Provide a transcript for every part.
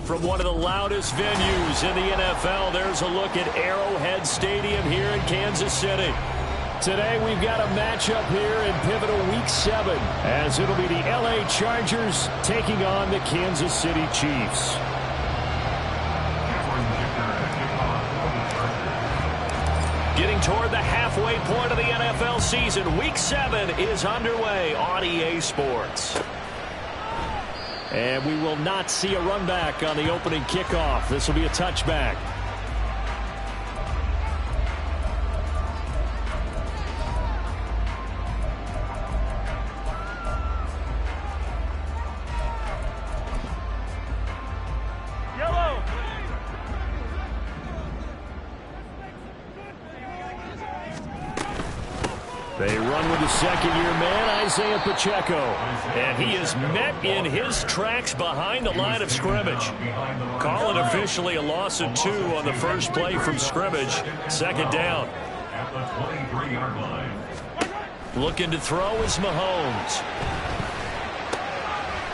From one of the loudest venues in the NFL, there's a look at Arrowhead Stadium here in Kansas City. Today we've got a matchup here in pivotal Week 7, as it'll be the LA Chargers taking on the Kansas City Chiefs. Getting toward the halfway point of the NFL season, Week 7 is underway on EA Sports. And we will not see a run back on the opening kickoff. This will be a touchback. They run with the second-year man, Isaiah Pacheco. And he is met in his tracks behind the line of scrimmage. Calling officially a loss of 2 on the first play from scrimmage. Second down. At the 23-yard line. Looking to throw is Mahomes.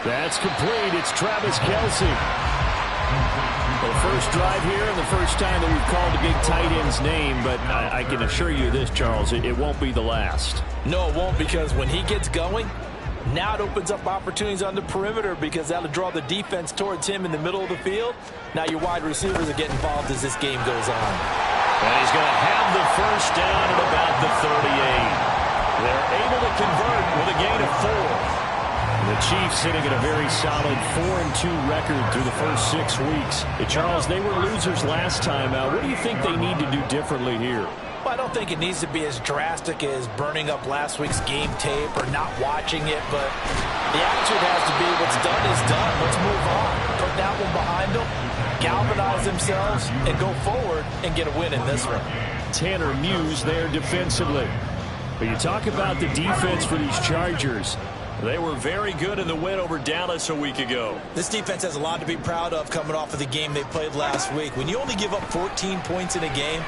That's complete. It's Travis Kelce. The first drive here and the first time that we've called a big tight end's name, but I can assure you this, Charles, it won't be the last. No, it won't, because when he gets going, now it opens up opportunities on the perimeter, because that'll draw the defense towards him in the middle of the field. Now your wide receivers are getting involved as this game goes on. And he's going to have the first down at about the 38. They're able to convert with a gain of 4. The Chiefs sitting at a very solid 4-2 record through the first 6 weeks. Charles, they were losers last time out. What do you think they need to do differently here? Well, I don't think it needs to be as drastic as burning up last week's game tape or not watching it, but the attitude has to be what's done is done. Let's move on. Put that one behind them, galvanize themselves, and go forward and get a win in this one. Tanner Muse there defensively. But you talk about the defense for these Chargers. They were very good in the win over Dallas a week ago. This defense has a lot to be proud of coming off of the game they played last week. When you only give up 14 points in a game,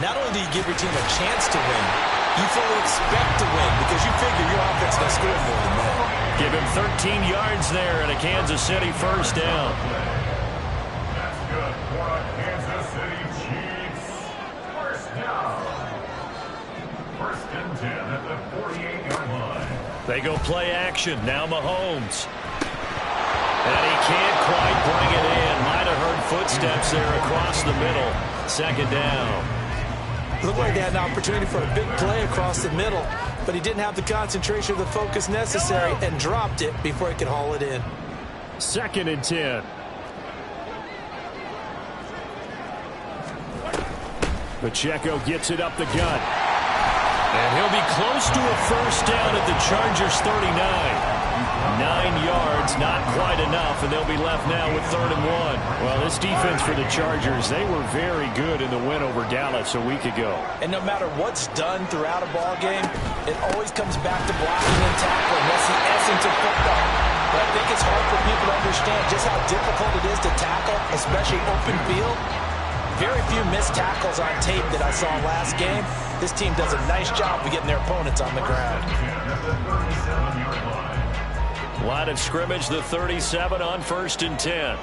not only do you give your team a chance to win, you fully expect to win because you figure your offense is going to score more than that. Give him 13 yards there and a Kansas City first down. That's good for a Kansas City Chiefs. First down. First and 10 at the 48-yard line. They go play action. Now Mahomes. And he can't quite bring it in. Might have heard footsteps there across the middle. Second down. Looked like they had an opportunity for a big play across the middle, but he didn't have the concentration or the focus necessary and dropped it before he could haul it in. Second and 10. Pacheco gets it up the gut. And he'll be close to a first down at the Chargers' 39. 9 yards, not quite enough, and they'll be left now with 3rd and 1. Well, this defense for the Chargers, they were very good in the win over Dallas a week ago. And no matter what's done throughout a ball game, it always comes back to blocking and tackling. That's the essence of football. But I think it's hard for people to understand just how difficult it is to tackle, especially open field. Very few missed tackles on tape that I saw last game. This team does a nice job of getting their opponents on the ground. Line of scrimmage, the 37 on 1st and 10.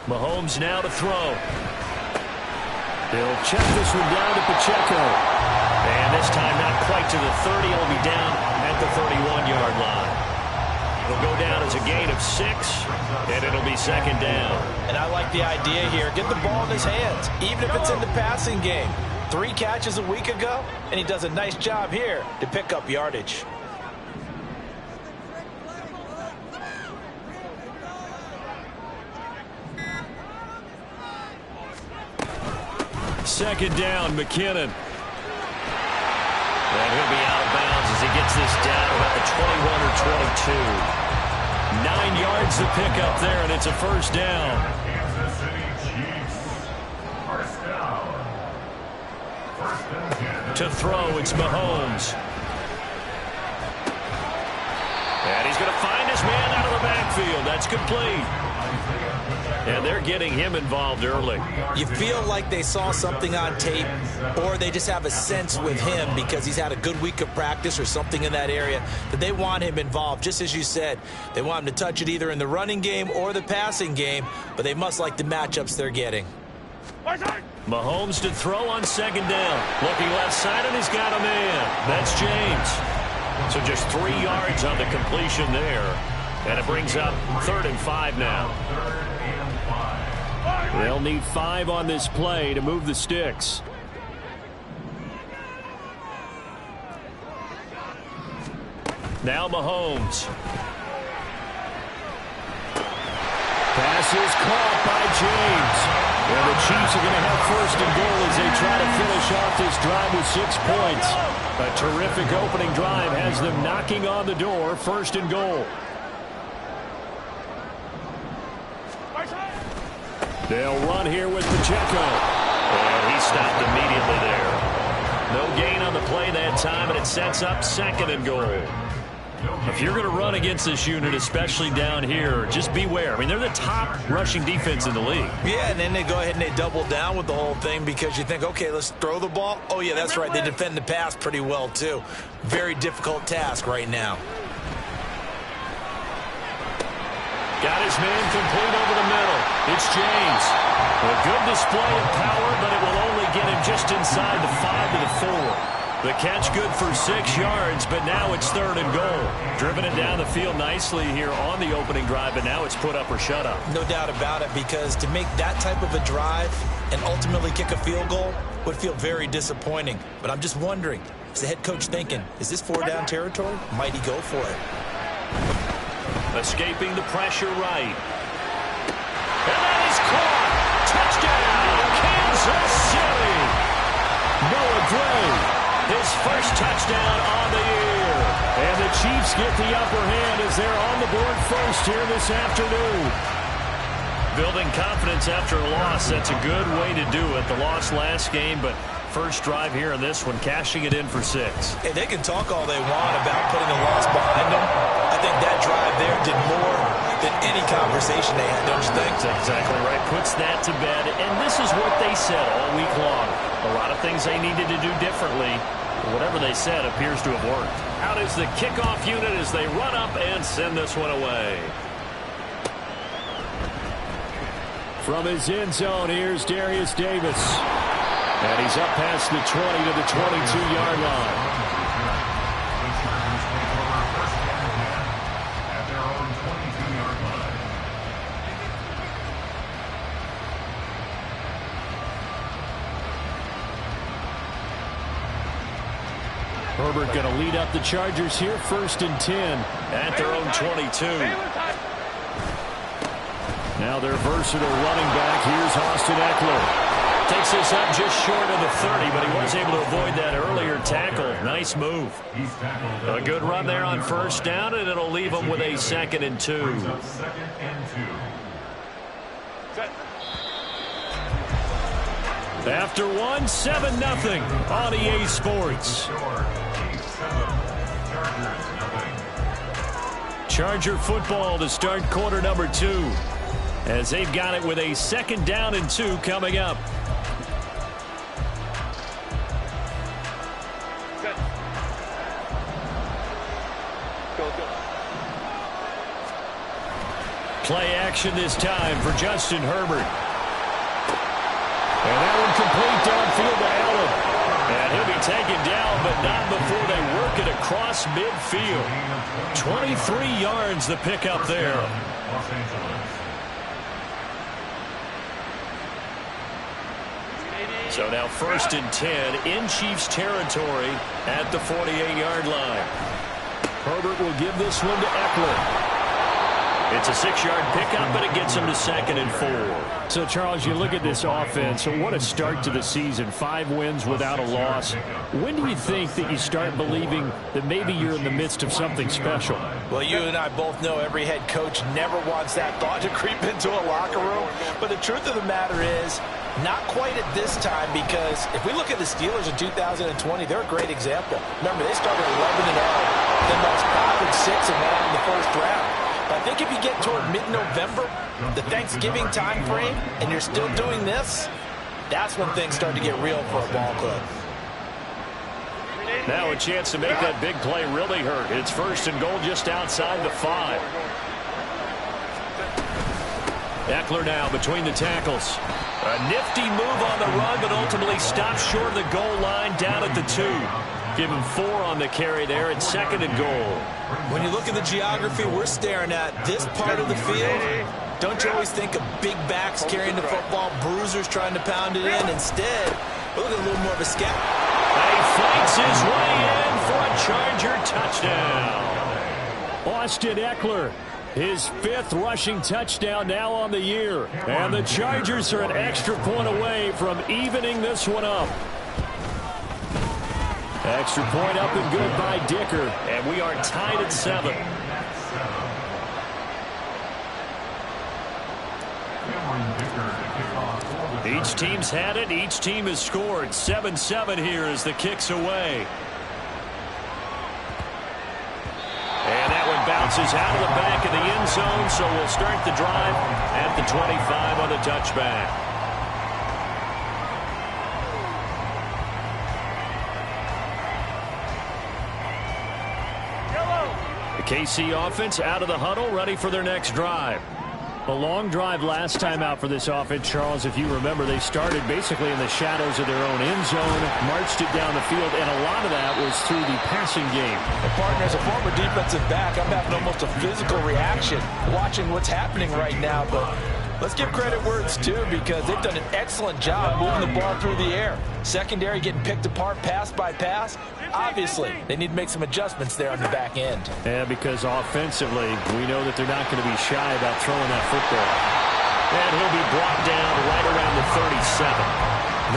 Mahomes now to throw. They'll check this one down to Pacheco. And this time not quite to the 30. It'll be down at the 31-yard line. It'll go down as a gain of 6, and it'll be second down. And I like the idea here. Get the ball in his hands, even if it's in the passing game. 3 catches a week ago, and he does a nice job here to pick up yardage. Second down, McKinnon. And he'll be out of bounds as he gets this down about the 21 or 22. 9 yards to pick up there, and it's a first down. Kansas City Chiefs. First down. First and 10. To throw, it's Mahomes. And he's going to find his man out of the backfield. That's complete. And they're getting him involved early. You feel like they saw something on tape, or they just have a sense with him because he's had a good week of practice or something in that area that they want him involved. Just as you said, they want him to touch it either in the running game or the passing game, but they must like the matchups they're getting. Mahomes to throw on second down. Looking left side, and he's got a man. That's James. So just 3 yards on the completion there. And it brings up 3rd and 5 now. They'll need 5 on this play to move the sticks. Now Mahomes. Pass is caught by James. And the Chiefs are going to have 1st and goal as they try to finish off this drive with 6 points. A terrific opening drive has them knocking on the door. 1st and goal. They'll run here with Pacheco. And he stopped immediately there. No gain on the play that time, and it sets up 2nd and goal. If you're going to run against this unit, especially down here, just beware. I mean, they're the top rushing defense in the league. Yeah, and then they go ahead and they double down with the whole thing because you think, okay, let's throw the ball. Oh, yeah, that's right. They defend the pass pretty well, too. Very difficult task right now. Got his man complete over the middle. It's James. A good display of power, but it will only get him just inside the 5 to the 4. The catch good for 6 yards, but now it's 3rd and goal. Driven it down the field nicely here on the opening drive, but now it's put up or shut up. No doubt about it, because to make that type of a drive and ultimately kick a field goal would feel very disappointing. But I'm just wondering, is the head coach thinking, is this 4-down territory? Might he go for it? Escaping the pressure right. And that is caught. Touchdown, Kansas City. Noah Gray, his 1st touchdown on the year. And the Chiefs get the upper hand as they're on the board 1st here this afternoon. Building confidence after a loss, that's a good way to do it. The loss last game, but 1st drive here in this one, cashing it in for 6. Hey, they can talk all they want about putting the loss behind them. I think that drive there did more than any conversation they had, don't you think? That's exactly right. Puts that to bed, and this is what they said all week long. A lot of things they needed to do differently. Whatever they said appears to have worked. Out is the kickoff unit as they run up and send this one away. From his end zone, here's Darius Davis. And he's up past the 20 to the 22-yard line. At their own 22-yard line. Herbert going to lead up the Chargers here, 1st and 10 at their own 22. Now their versatile running back, here's Austin Eckler. Takes this up just short of the 30, but he was able to avoid that earlier tackle. Nice move. A good run there on 1st down, and it'll leave him with a 2nd and 2. 2nd and 2. After one, 7-0 on EA Sports. Charger football to start quarter number 2, as they've got it with a 2nd down and 2 coming up. Play action this time for Justin Herbert. And that one complete downfield to Allen. And he'll be taken down, but not before they work it across midfield. 23 yards the pickup there. Los Angeles. So now 1st and 10 in Chiefs territory at the 48-yard line. Herbert will give this one to Eckler. It's a 6-yard pickup, but it gets him to 2nd and 4. So, Charles, you look at this offense, so what a start to the season. 5 wins without a loss. When do you think that you start believing that maybe you're in the midst of something special? Well, you and I both know every head coach never wants that thought to creep into a locker room. But the truth of the matter is, not quite at this time, because if we look at the Steelers in 2020, they're a great example. Remember, they started 11-0, then lost 5 and 6 and won in the 1st round. I think if you get toward mid-November, the Thanksgiving time frame, and you're still doing this, that's when things start to get real for a ball club. Now a chance to make that big play really hurt. It's 1st and goal just outside the 5. Eckler now between the tackles. A nifty move on the run, but ultimately stops short of the goal line down at the 2. Give him 4 on the carry there at 2nd and goal. When you look at the geography we're staring at, this part of the field, don't you always think of big backs carrying the football, bruisers trying to pound it in? Instead, look at a little more of a scat. He fights his way in for a Charger touchdown. Austin Eckler, his 5th rushing touchdown now on the year. And the Chargers are an extra point away from evening this one up. Extra point up and good by Dicker. And we are tied at 7. Each team's had it. Each team has scored. 7-7 here as the kick's away. And that one bounces out of the back of the end zone, so we'll start the drive at the 25 on the touchback. The KC offense out of the huddle, ready for their next drive. A long drive last time out for this offense, Charles. If you remember, they started basically in the shadows of their own end zone, marched it down the field, and a lot of that was through the passing game. And partner, as a former defensive back, I'm having almost a physical reaction watching what's happening right now. But let's give credit where it's due, because they've done an excellent job moving the ball through the air. Secondary getting picked apart pass by pass. Obviously, they need to make some adjustments there on the back end. Yeah, because offensively, we know that they're not going to be shy about throwing that football. And he'll be brought down right around the 37.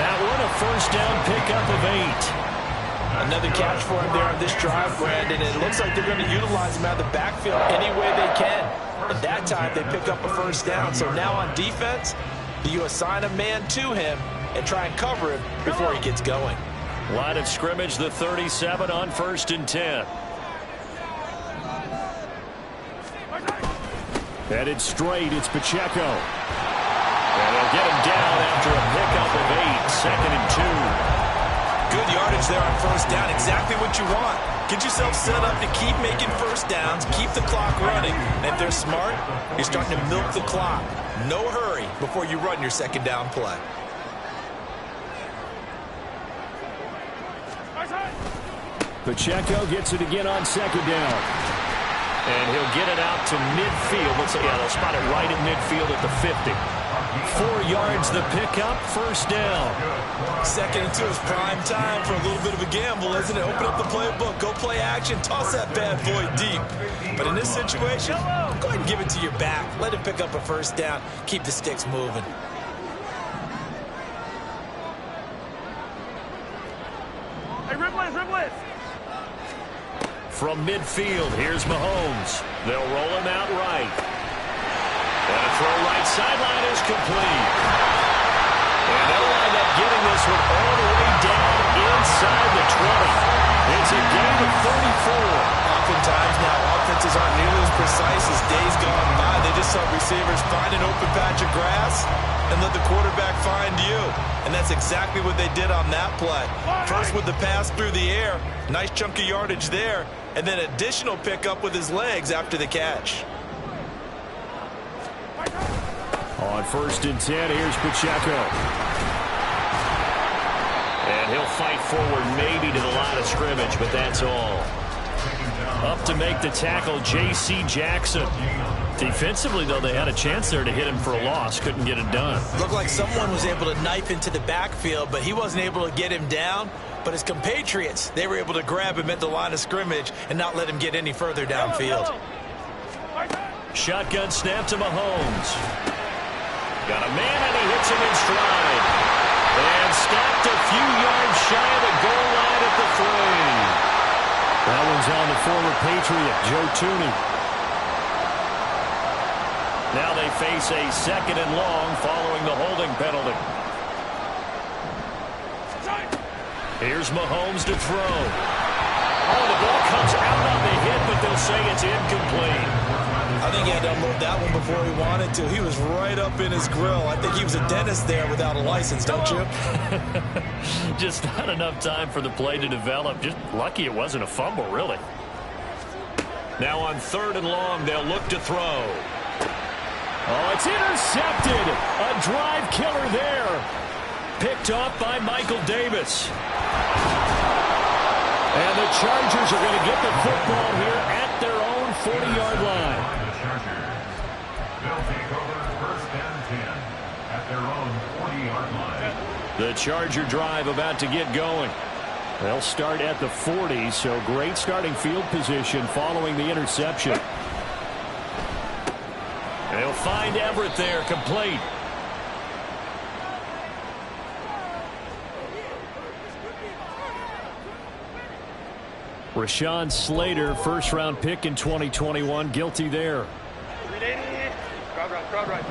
That one, a 1st down pickup of 8. Another catch for him there on this drive, Brandon. It looks like they're going to utilize him out of the backfield any way they can. At that time, they pick up a 1st down. So now on defense, do you assign a man to him and try and cover him before he gets going? Line of scrimmage, the 37 on 1st and 10. Headed straight, it's Pacheco. And they'll get him down after a pickup of 8, 2nd and 2. Good yardage there on 1st down, exactly what you want. Get yourself set up to keep making 1st downs, keep the clock running, and if they're smart, you're starting to milk the clock. No hurry before you run your 2nd down play. Pacheco gets it again on 2nd down. And he'll get it out to midfield. Let's see, yeah, they'll spot it right at midfield at the 50. 4 yards the pickup, 1st down. 2nd and 2 is prime time for a little bit of a gamble, isn't it? Open up the playbook, go play action, toss that bad boy deep. But in this situation, go ahead and give it to your back. Let him pick up a 1st down, keep the sticks moving. Hey, Riblets! From midfield, here's Mahomes. They'll roll him out right. And a throw right sideline is complete. And they'll wind up getting this one all the way down inside the 20. It's a gain of 34. Oftentimes now, offenses aren't nearly as precise as days gone by. They just saw receivers find an open patch of grass and let the quarterback find you. And that's exactly what they did on that play. First with the pass through the air, nice chunk of yardage there, and then additional pickup with his legs after the catch. On 1st and 10, here's Pacheco. And he'll fight forward maybe to the line of scrimmage, but that's all. Up to make the tackle, J.C. Jackson. Defensively, though, they had a chance there to hit him for a loss. Couldn't get it done. Looked like someone was able to knife into the backfield, but he wasn't able to get him down. But his compatriots, they were able to grab him at the line of scrimmage and not let him get any further downfield. Shotgun snap to Mahomes. Got a man, and he hits him in stride. And stopped a few yards shy of the goal line at the 3. That one's on the former Patriot, Joe Thuney. Now they face a 2nd and long following the holding penalty. Here's Mahomes to throw. Oh, the ball comes out on the hit, but they'll say it's incomplete. I think he had to unload that one before he wanted to. He was right up in his grill. I think he was a dentist there without a license, don't you? Just not enough time for the play to develop. Just lucky it wasn't a fumble, really. Now on 3rd and long, they'll look to throw. Oh, it's intercepted. A drive killer there. Picked off by Michael Davis. And the Chargers are going to get the football here at their own 40-yard line. The Chargers. They'll take over 1st and 10 at their own 40-yard line. The Charger drive about to get going. They'll start at the 40, so great starting field position following the interception. They'll find Everett there, complete. Rashawn Slater, first-round pick in 2021, guilty there. Crowd right.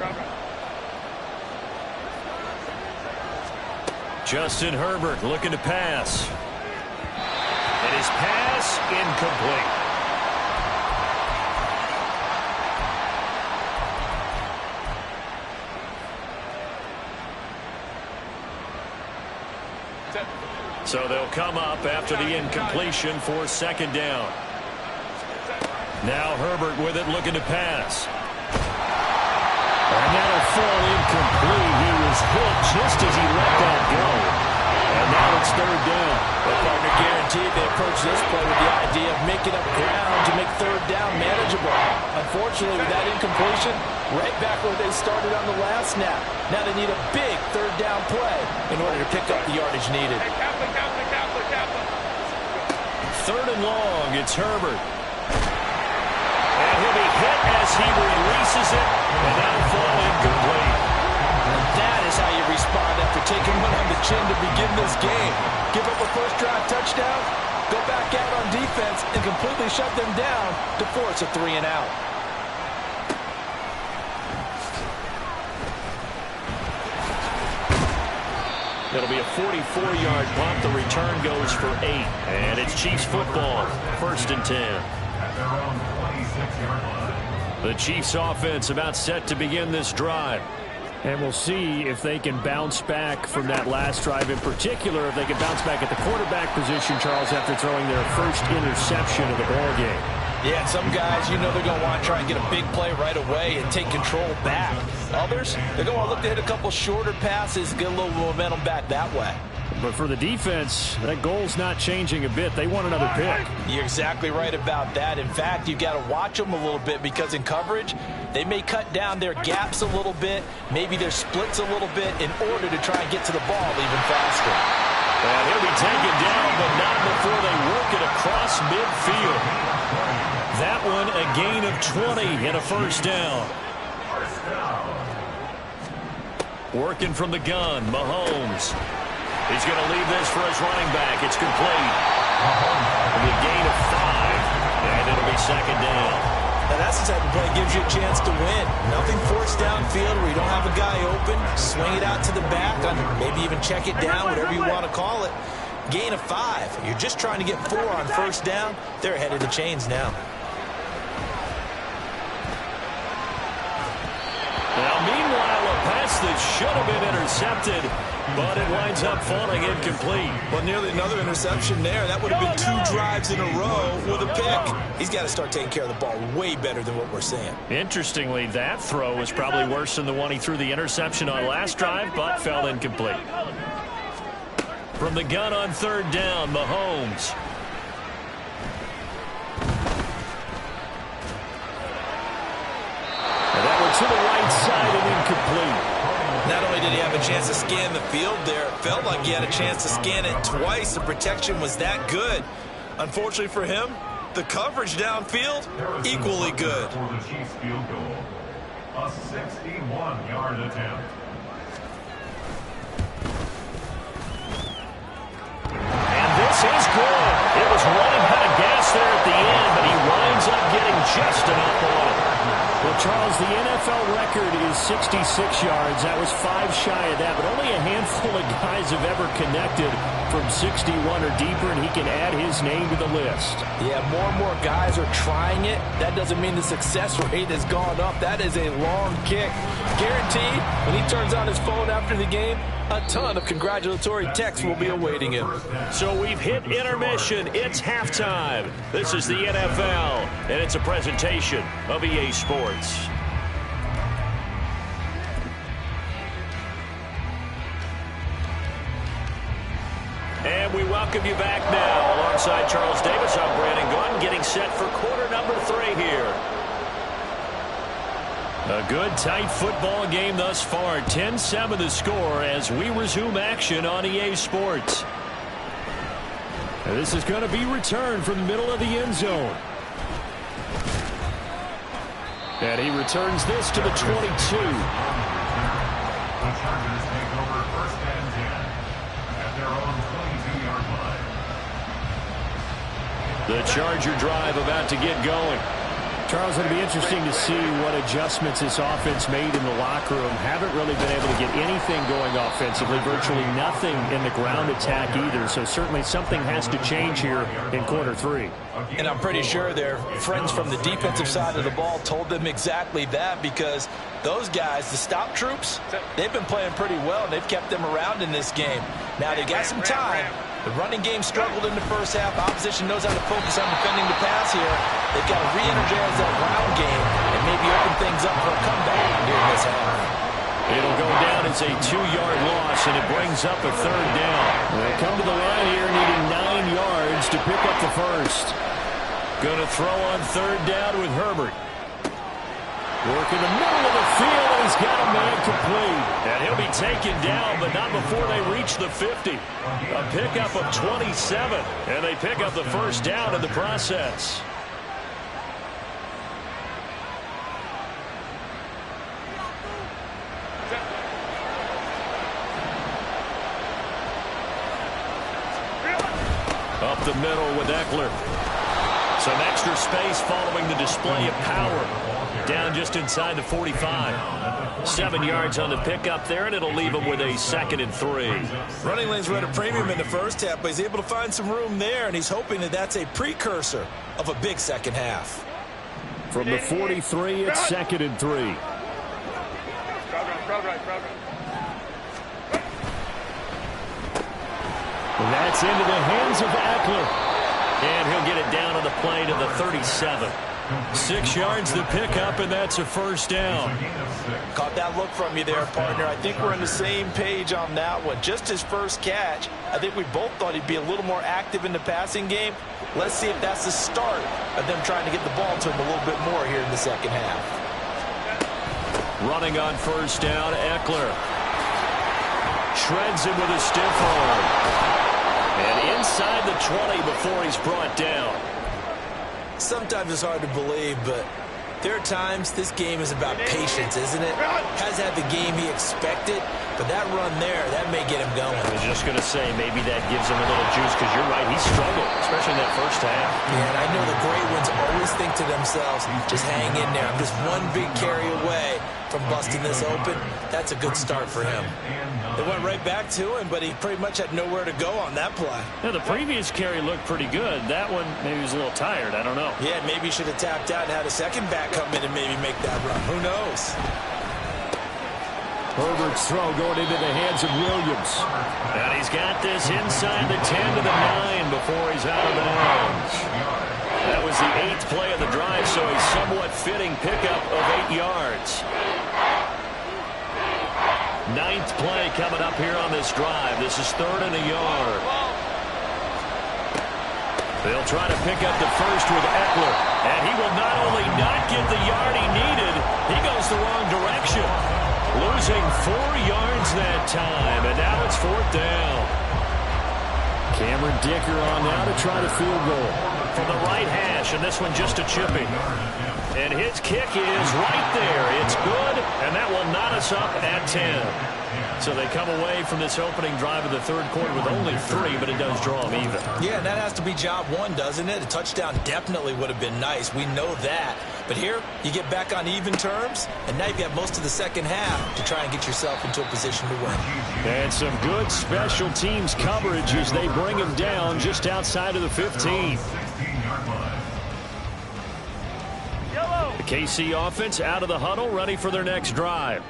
Justin Herbert looking to pass. And his pass incomplete. So they'll come up after the incompletion for 2nd down. Now Herbert with it, looking to pass. And that'll fall incomplete. He was hit just as he let that go. And now it's 3rd down. Well, partner, guaranteed they approach this play with the idea of making up ground to make 3rd down manageable. Unfortunately, with that incompletion, right back where they started on the last snap. Now they need a big 3rd down play in order to pick up the yardage needed. 3rd and long, it's Herbert. And he'll be hit as he releases it, and that'll fall incomplete. And that is how you respond after taking one on the chin to begin this game. Give up a first-drive touchdown, go back out on defense, and completely shut them down to force a 3-and-out. It'll be a 44-yard punt. The return goes for 8. And it's Chiefs football, 1st and 10. At their own 26-yard line. The Chiefs offense about set to begin this drive. And we'll see if they can bounce back from that last drive. In particular, if they can bounce back at the quarterback position, Charles, after throwing their first interception of the ball game. Yeah, and some guys, you know they're going to want to try and get a big play right away and take control back. Others, they're going to look to hit a couple shorter passes, get a little momentum back that way. But for the defense, that goal's not changing a bit. They want another pick. You're exactly right about that. In fact, you've got to watch them a little bit because in coverage, they may cut down their gaps a little bit, maybe their splits a little bit in order to try and get to the ball even faster. And he'll be taken down, but not before they work it across midfield. That one a gain of 20 and a 1st down. Working from the gun, Mahomes. He's going to leave this for his running back. It's complete. It'll be a gain of 5, and it'll be 2nd down. Now that's the type of play that gives you a chance to win. Nothing forced downfield where you don't have a guy open. Swing it out to the back, maybe even check it down, whatever you want to call it. Gain of 5. You're just trying to get 4 on 1st down. They're ahead of the chains now. Now, meanwhile, a pass that should have been intercepted, but it winds up falling incomplete. Well, nearly another interception there. That would have been 2 drives in a row with a pick. He's got to start taking care of the ball way better than what we're seeing. Interestingly, that throw was probably worse than the one he threw the interception on last drive, but fell incomplete. From the gun on 3rd down, Mahomes. And that one to the right side and incomplete. Not only did he have a chance to scan the field there, it felt like he had a chance to scan it twice. The protection was that good. Unfortunately for him, the coverage downfield, equally good. For the Chiefs field goal, a 61-yard attempt. And this is good. It was running out of gas there at the end, but he winds up getting just enough on it. Well, Charles, the NFL record is 66 yards. That was 5 shy of that, but only a handful of guys have ever connected from 61 or deeper, and he can add his name to the list. Yeah, more and more guys are trying it. That doesn't mean the success rate has gone up. That is a long kick. Guaranteed, when he turns on his phone after the game, a ton of congratulatory texts will be awaiting him. So we've hit intermission. It's halftime. This is the NFL, and it's a presentation of EA Sports. And we welcome you back now. Alongside Charles Davis, I'm Brandon Gaudin, getting set for quarter number 3 here. A good, tight football game thus far. 10-7 the score as we resume action on EA Sports. And this is going to be returned from the middle of the end zone. And he returns this to the 22. The Chargers take over 1st and 10 at their own 22-yard line. The Charger drive about to get going. Charles, it'll be interesting to see what adjustments this offense made in the locker room. Haven't really been able to get anything going offensively, virtually nothing in the ground attack either. So certainly something has to change here in quarter 3. And I'm pretty sure their friends from the defensive side of the ball told them exactly that, because those guys, the stop troops, they've been playing pretty well. They've kept them around in this game. Now they got some time. The running game struggled in the first half. Opposition knows how to focus on defending the pass here. They've got to re-energize that ground game and maybe open things up for a comeback during this half. It'll go down as a 2-yard loss, and it brings up a 3rd down. They come to the line here needing 9 yards to pick up the first. Going to throw on 3rd down with Herbert. Work in the middle of the field, and he's got a man complete. And he'll be taken down, but not before they reach the 50. A pickup of 27, and they pick up the first down in the process. Up the middle with Eckler. Some extra space following the display of power. Down just inside the 45. 7 yards on the pickup there, and it'll leave him with a 2nd and 3. Running lanes were at a premium in the first half, but he's able to find some room there, and he's hoping that that's a precursor of a big second half. From the 43, it's 2nd and 3. And that's into the hands of Eckler. And he'll get it down on the play to the 37. 6 yards the pickup, and that's a first down. Caught that look from you there, partner. I think we're on the same page on that one. Just his first catch, I think we both thought he'd be a little more active in the passing game. Let's see if that's the start of them trying to get the ball to him a little bit more here in the second half. Running on first down, Eckler. Shreds him with a stiff arm. And inside the 20 before he's brought down. Sometimes it's hard to believe, but there are times this game is about patience, isn't it? Has had the game he expected, but that run there, that may get him going. I was just going to say, maybe that gives him a little juice, because you're right, he struggled, especially in that first half. Yeah, and I know the great ones always think to themselves, just hang in there. I'm just one big carry away from busting this open. That's a good start for him. They went right back to him, but he pretty much had nowhere to go on that play. Yeah, the previous carry looked pretty good. That one, maybe he was a little tired. I don't know. Yeah, maybe he should have tapped out and had a second back come in and maybe make that run. Who knows? Herbert's throw going into the hands of Williams. And he's got this inside the 10 to the 9 before he's out of bounds. That was the 8th play of the drive, so a somewhat fitting pickup of 8 yards. 9th play coming up here on this drive. This is 3rd and a yard. They'll try to pick up the first with Eckler. And he will not only not get the yard he needed, he goes the wrong direction. Losing 4 yards that time, and now it's 4th down. Cameron Dicker on now to try the field goal. From the right hash, and this one just a chipping. And his kick is right there. It's good, and that will knot us up at 10. So they come away from this opening drive of the third quarter with only 3, but it does draw them even. Yeah, and that has to be job one, doesn't it? A touchdown definitely would have been nice. We know that. But here, you get back on even terms, and now you've got most of the second half to try and get yourself into a position to win. And some good special teams coverage as they bring him down just outside of the 15. The KC offense out of the huddle, ready for their next drive.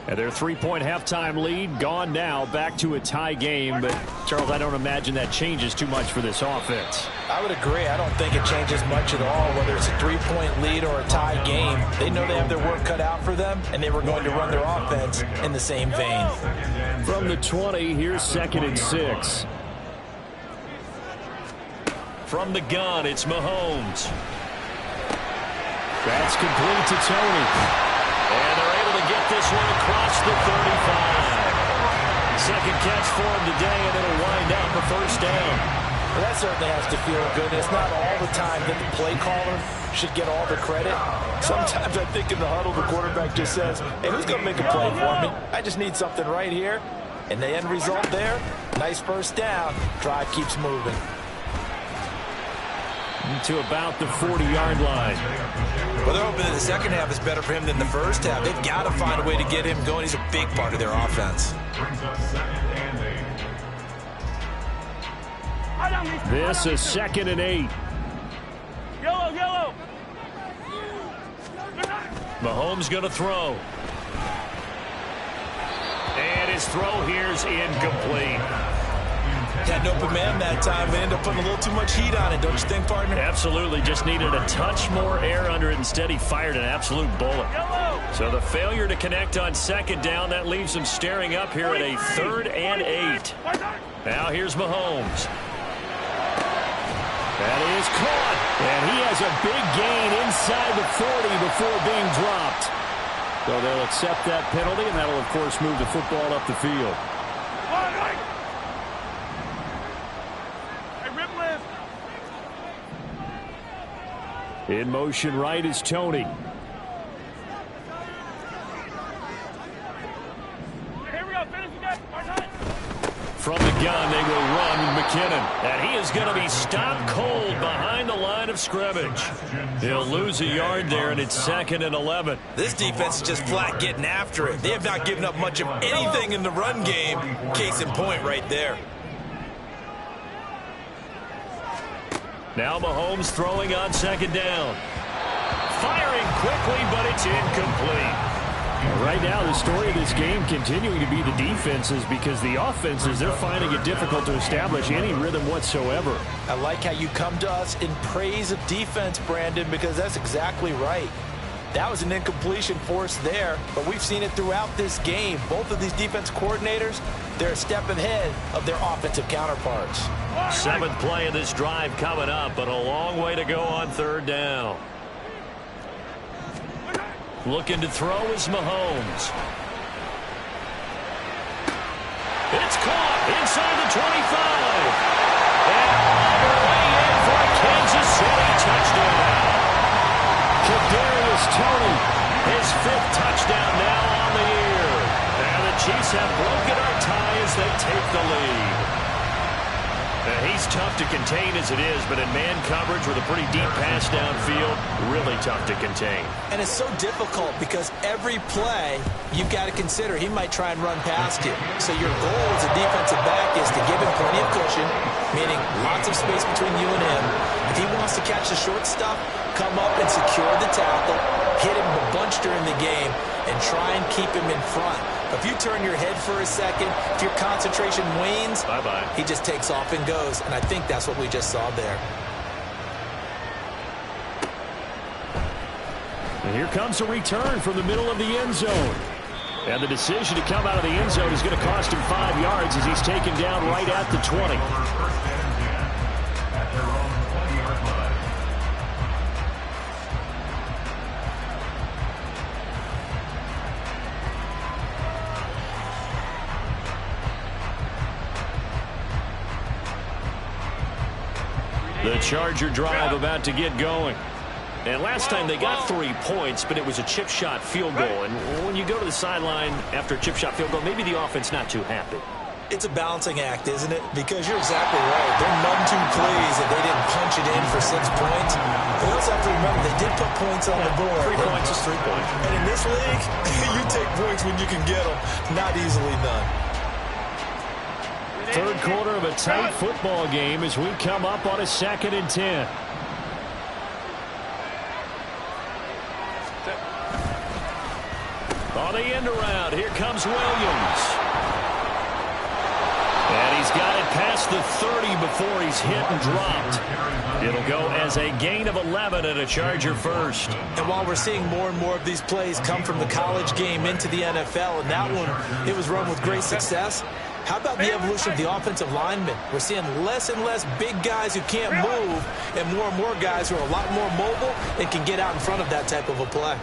And their 3-point halftime lead gone now, back to a tie game. But, Charles, I don't imagine that changes too much for this offense. I would agree. I don't think it changes much at all, whether it's a 3-point lead or a tie game. They know they have their work cut out for them, and they were going to run their offense in the same vein. From the 20, here's 2nd and 6. From the gun, it's Mahomes. That's complete to Tony. And they're able to get this one across the 35. Second catch for him today, and it'll wind up a first down. Well, that certainly has to feel good. It's not all the time that the play caller should get all the credit. Sometimes I think in the huddle, the quarterback just says, hey, who's going to make a play for me? I just need something right here. And the end result there, nice first down. Drive keeps moving. To about the 40-yard line. Well, they're hoping that the second half is better for him than the first half. They've got to find a way to get him going. He's a big part of their offense. This is 2nd and 8. Yellow. Mahomes going to throw. And his throw here's incomplete. Had an open man that time, but ended up putting a little too much heat on it, don't you think, partner? Absolutely. Just needed a touch more air under it. Instead, he fired an absolute bullet. So the failure to connect on second down, that leaves him staring up here at a 3rd and 8. Now here's Mahomes. That is caught. And he has a big gain inside the 40 before being dropped. So they'll accept that penalty, and that'll, of course, move the football up the field. In motion right is Tony. Here we go. Finish it up. From the gun, they will run with McKinnon. And he is going to be stopped cold behind the line of scrimmage. He'll lose a yard there, and it's 2nd and 11. This defense is just flat getting after it. They have not given up much of anything in the run game. Case in point right there. Now Mahomes throwing on second down. Firing quickly, but it's incomplete. Right now, the story of this game continuing to be the defenses, because the offenses, they're finding it difficult to establish any rhythm whatsoever. I like how you come to us in praise of defense, Brandon, because that's exactly right. That was an incompletion force there, but we've seen it throughout this game. Both of these defense coordinators, they're a step ahead of their offensive counterparts. 7th play of this drive coming up, but a long way to go on 3rd down. Looking to throw is Mahomes. It's caught inside the 25. And on the way in for a Kansas City touchdown. Kadarius Toney, his 5th touchdown now on the year. And the Chiefs have broken our tie as they take the lead. He's tough to contain as it is, but in man coverage with a pretty deep pass downfield, really tough to contain. And it's so difficult because every play you've got to consider he might try and run past you. So your goal as a defensive back is to give him plenty of cushion, meaning lots of space between you and him. If he wants to catch the short stuff, come up and secure the tackle, hit him a bunch during the game, and try and keep him in front. If you turn your head for a second, if your concentration wanes, bye-bye. He just takes off and goes. And I think that's what we just saw there. And here comes a return from the middle of the end zone. And the decision to come out of the end zone is going to cost him 5 yards as he's taken down right at the 20. The Charger drive about to get going. And last time they got 3 points, but it was a chip shot field goal. And when you go to the sideline after a chip shot field goal, maybe the offense not too happy. It's a balancing act, isn't it? Because you're exactly right. They're none too pleased that they didn't punch it in for 6 points. We also have to remember they did put points on the board. 3 points is 3 points. And in this league, you take points when you can get them. Not easily done. Third quarter of a tight football game as we come up on a 2nd and 10. On the end around, here comes Williams. And he's got it past the 30 before he's hit and dropped. It'll go as a gain of 11 and a Charger first. And while we're seeing more and more of these plays come from the college game into the NFL, and that one, it was run with great success, how about the evolution of the offensive linemen? We're seeing less and less big guys who can't move and more guys who are a lot more mobile and can get out in front of that type of a play.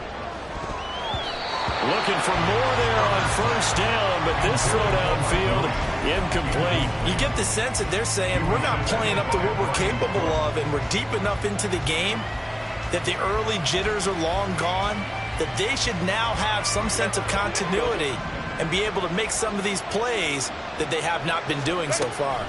Looking for more there on first down, but this throw downfield, incomplete. You get the sense that they're saying we're not playing up to what we're capable of, and we're deep enough into the game that the early jitters are long gone, that they should now have some sense of continuity and be able to make some of these plays that they have not been doing so far.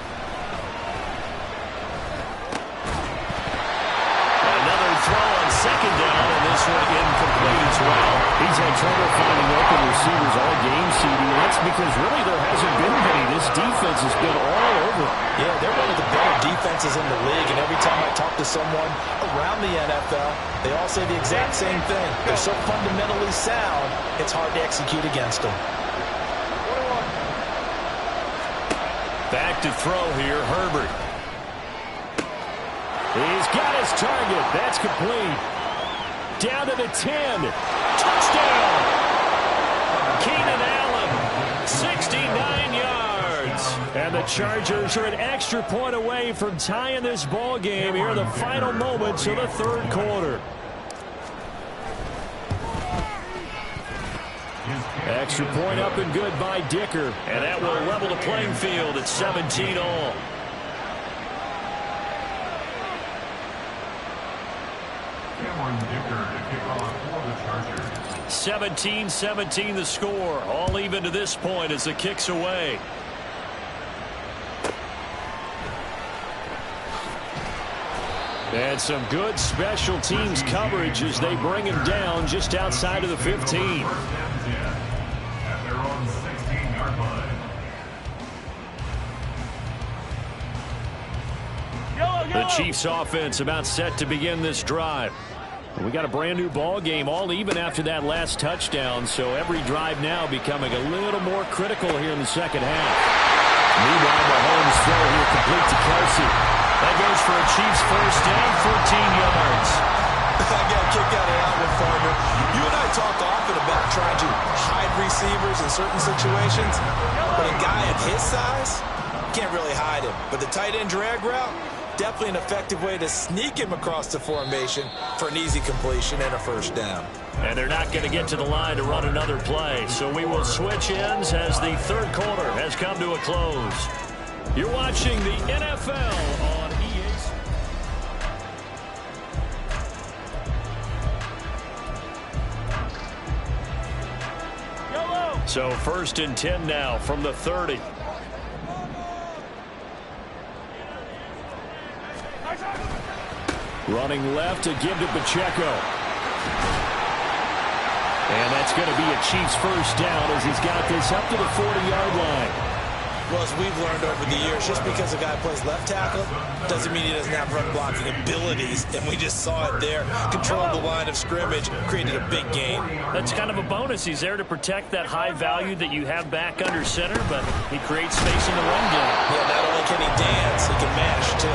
Another throw on second down, and this one incomplete as well. He's had trouble finding open receivers all game, CD. That's because really there hasn't been many. This defense has been all over. Yeah, they're one of the better defenses in the league, and every time I talk to someone around the NFL, they all say the exact same thing. They're so fundamentally sound, it's hard to execute against them. Back to throw here, Herbert. He's got his target. That's complete. Down to the 10. Touchdown. Keenan Allen, 69 yards. And the Chargers are an extra point away from tying this ball game here in the final moments of the third quarter. Extra point up and good by Dicker. And that will level the playing field at 17 all. Cameron Dicker to kick off for the Chargers. 17-17 the score. All even to this point as the kick's away. And some good special teams coverage as they bring him down just outside of the 15. At their own 16-yard line. The Chiefs offense about set to begin this drive. We got a brand new ball game all even after that last touchdown, so every drive now becoming a little more critical here in the second half. Meanwhile, Mahomes throw here complete to Kelsey. That goes for a Chiefs first down, 14 yards. I got a kick out of that one, partner. You and I talk often about trying to hide receivers in certain situations, but a guy at his size can't really hide him. But the tight end drag route, definitely an effective way to sneak him across the formation for an easy completion and a first down. And they're not going to get to the line to run another play, so we will switch ends as the third quarter has come to a close. You're watching the NFL on EA. So first and 10 now from the 30. Running left to give to Pacheco. And that's going to be a Chiefs first down as he's got this up to the 40-yard line. Well, as we've learned over the years, just because a guy plays left tackle doesn't mean he doesn't have run blocking abilities. And we just saw it there. Controlled the line of scrimmage, created a big gain. That's kind of a bonus. He's there to protect that high value that you have back under center, but he creates space in the run game. Yeah, not only can he dance, he can mash, too.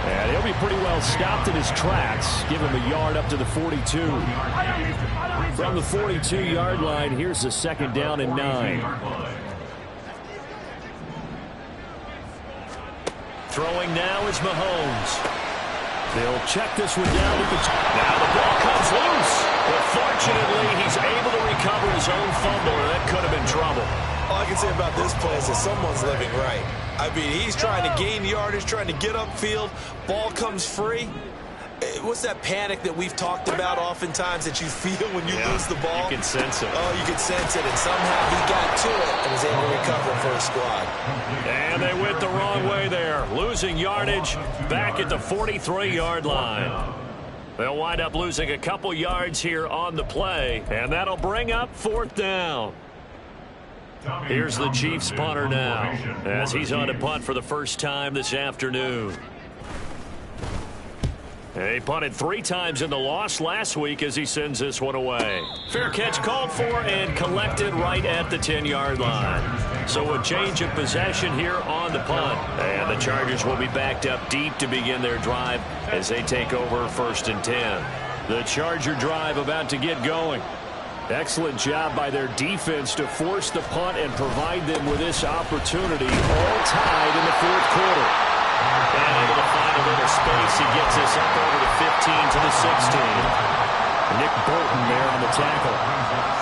And he'll be pretty well stopped in his tracks. Give him a yard up to the 42. From the 42-yard line, here's the second down and 9. Throwing now is Mahomes. They'll check this one down. Now the ball comes loose. But fortunately, he's able to recover his own fumble, and that could have been trouble. All I can say about this play is that someone's living right. I mean, he's trying to gain yardage, trying to get upfield. Ball comes free. What's that panic that we've talked about oftentimes that you feel when you lose the ball? You can sense it. Oh, you can sense it, and somehow he got to it and was able to recover for his squad. And they went the wrong way there, losing yardage back at the 43-yard line. They'll wind up losing a couple yards here on the play, and that'll bring up 4th down. Here's the Chiefs punter now, as he's on to punt for the first time this afternoon. He punted 3 times in the loss last week as he sends this one away. Fair catch called for and collected right at the 10-yard line. So a change of possession here on the punt. And the Chargers will be backed up deep to begin their drive as they take over 1st and 10. The Charger drive about to get going. Excellent job by their defense to force the punt and provide them with this opportunity, all tied in the 4th quarter. And able to find a little space. He gets this up over the 15 to the 16. Nick Bolton there on the tackle.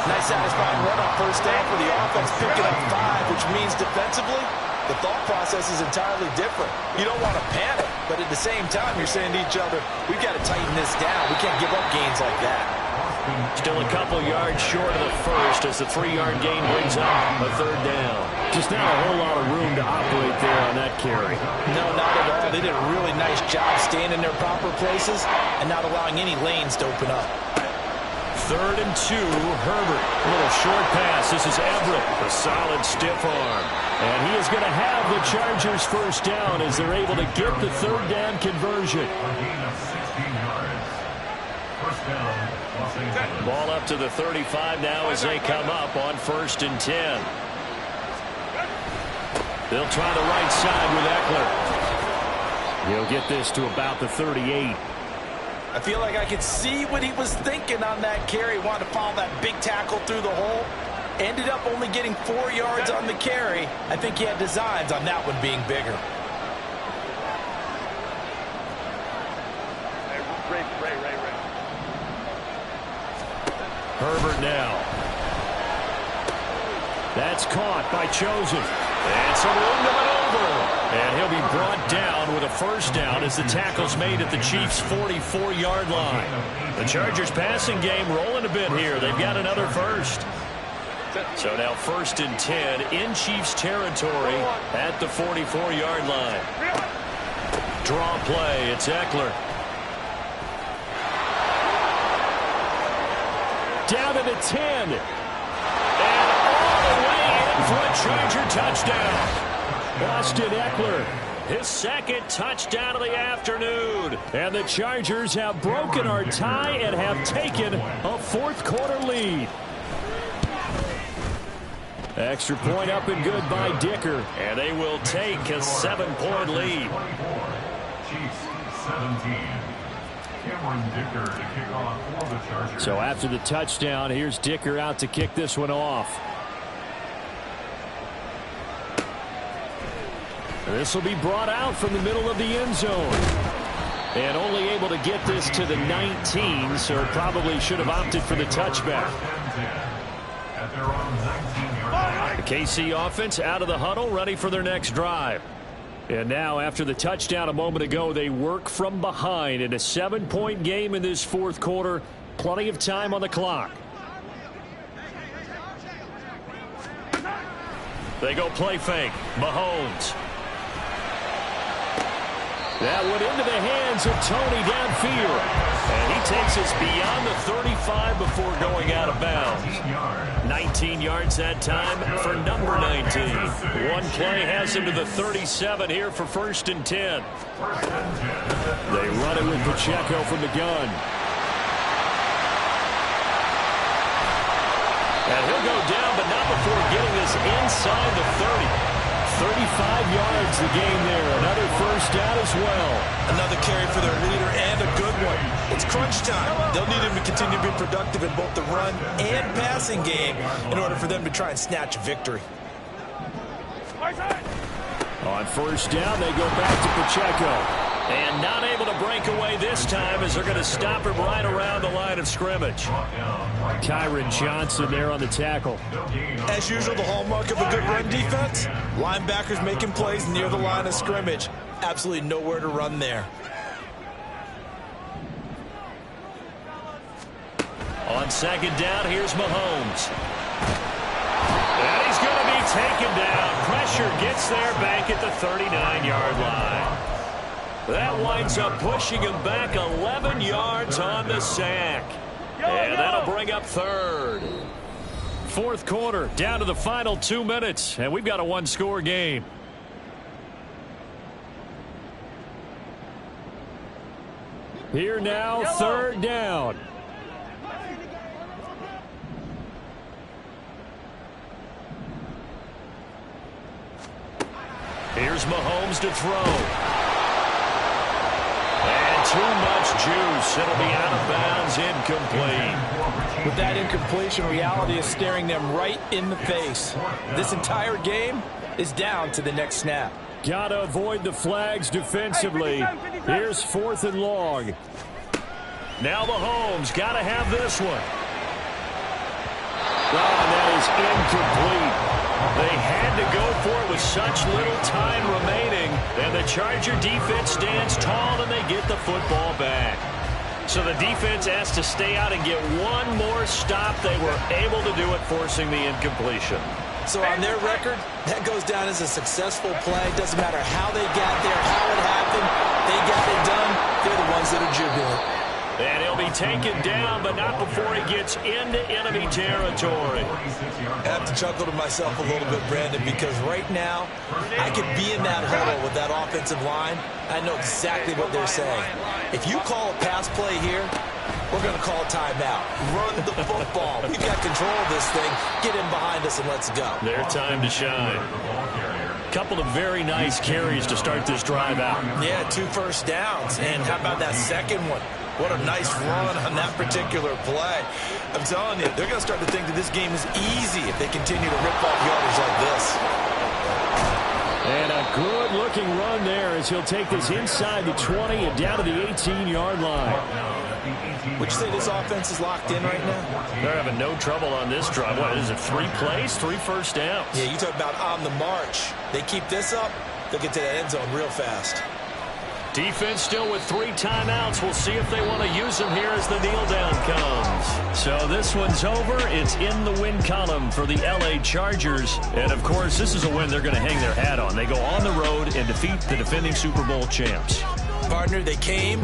Nice satisfying run on 1st down for the offense, picking up 5, which means defensively, the thought process is entirely different. You don't want to panic, but at the same time, you're saying to each other, we've got to tighten this down. We can't give up gains like that. Still a couple yards short of the first as the 3-yard gain brings up a 3rd down. Just not a whole lot of room to operate there on that carry. No, not at all. They did a really nice job staying in their proper places and not allowing any lanes to open up. 3rd and 2, Herbert. A little short pass. This is Everett. A solid stiff arm. And he is going to have the Chargers 1st down as they're able to get the 3rd down conversion. Ball up to the 35 now as they come up on 1st and 10. They'll try the right side with Eckler. He'll get this to about the 38. I feel like I could see what he was thinking on that carry. Wanted to follow that big tackle through the hole. Ended up only getting 4 yards on the carry. I think he had designs on that one being bigger. Herbert now. That's caught by Chosen. And some room to maneuver. And he'll be brought down with a 1st down as the tackle's made at the Chiefs' 44-yard line. The Chargers passing game rolling a bit here. They've got another 1st. So now 1st and 10 in Chiefs territory at the 44-yard line. Draw play. It's Eckler. Down to the 10. And all the way in for a Charger touchdown. Austin Eckler, his 2nd touchdown of the afternoon. And the Chargers have broken our tie and have taken a 4th quarter lead. Extra point up and good by Dicker. And they will take a 7-point lead. Chiefs 17. Cameron Dicker to kick off for the Chargers. So after the touchdown, here's Dicker out to kick this one off. This will be brought out from the middle of the end zone. And only able to get this to the 19, so probably should have opted for the touchback. The KC offense out of the huddle, ready for their next drive. And now, after the touchdown a moment ago, they work from behind in a 7-point game in this 4th quarter. Plenty of time on the clock. They go play fake. Mahomes. That went into the hands of Tony downfield. And he takes us beyond the 35 before going out of bounds. 19 yards that time for number 19. One play has him to the 37 here for 1st and 10. They run it with Pacheco from the gun. And he'll go down, but not before getting this inside the 30. 35 yards the game there. Another 1st down as well. Another carry for their leader and a good one. It's crunch time. They'll need him to continue to be productive in both the run and passing game in order for them to try and snatch a victory. On 1st down, they go back to Pacheco. And not able to break away this time as they're going to stop him right around the line of scrimmage. Kyron Johnson there on the tackle. As usual, the hallmark of a good run defense, linebackers making plays near the line of scrimmage. Absolutely nowhere to run there. On second down, here's Mahomes. And he's going to be taken down. Pressure gets there back at the 39-yard line. That winds up pushing him back 11 yards on the sack. And that'll bring up third. Fourth quarter, down to the final 2 minutes, and we've got a one-score game. Here now, third down. Here's Mahomes to throw. And too much juice. It'll be out of bounds, incomplete. With that incompletion, reality is staring them right in the face. This entire game is down to the next snap. Got to avoid the flags defensively. Here's fourth and long. Now Mahomes got to have this one. Oh, and that is incomplete. They had to go for it with such little time remaining, and the Charger defense stands tall and they get the football back. So the defense has to stay out and get one more stop. They were able to do it, forcing the incompletion. So on their record, that goes down as a successful play. Doesn't matter how they got there, how it happened. They got it done. They're the ones that are jubilant. And he'll be taken down, but not before he gets into enemy territory. I have to chuckle to myself a little bit, Brandon, because right now, I could be in that huddle with that offensive line. I know exactly what they're saying. If you call a pass play here, we're going to call a timeout. Run the football. We've got control of this thing. Get in behind us and let's go. Their time to shine. Couple of very nice carries to start this drive out. Yeah, 2 first downs. And how about that second one? What a nice run on that particular play. I'm telling you, they're going to start to think that this game is easy if they continue to rip off yardage like this. And a good-looking run there as he'll take this inside the 20 and down to the 18-yard line. Would you say this offense is locked in right now? They're having no trouble on this drive. What is it, 3 plays, 3 first downs? Yeah, you talk about on the march. They keep this up, they'll get to the end zone real fast. Defense still with 3 timeouts. We'll see if they want to use them here as the kneel down comes. So this one's over. It's in the win column for the LA Chargers. And, of course, this is a win they're going to hang their hat on. They go on the road and defeat the defending Super Bowl champs. Partner, they came